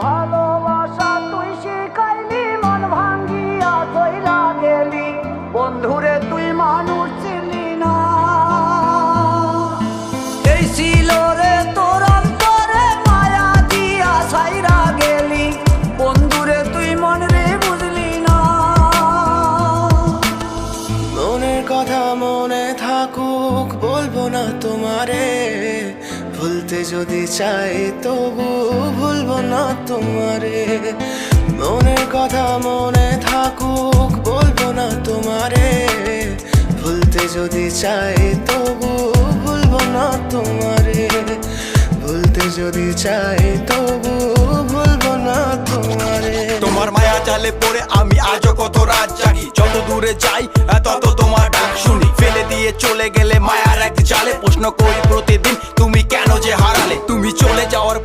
ভালোবাসা তুই শিখাইলি, মন ভাঙ্গিয়া চইলা গেলি, বন্ধুরে তুই মানুষ ছিলি না। এই ছিল রে তোর অন্তরে মায়া দিয়া ছাইরা গেলি, বন্ধুরে তুই মন রে বুঝলি না। মনের কথা মনে থাকুক বলবো না তোমারে, ভুলতে যদি চাই তবু ভুলবো না তোমারে। মনের কথা মনে থাকুক বলবো না তোমারে, ভুলতে যদি চাই তবু ভুলবো না তোমারে। ভুলতে যদি চাই তবু ভুলবো না তোমারে। তোমার মায়া জালে পড়ে আমি আজও কত রাত জাগি, যত দূরে যাই তত তোমার ডাক শুনি। ফেলে দিয়ে চলে গেলে মায়ার এক জালে, প্রশ্ন করি প্রতিদিন তুমি কেন যে হারালে। তুমি চলে যাওয়ার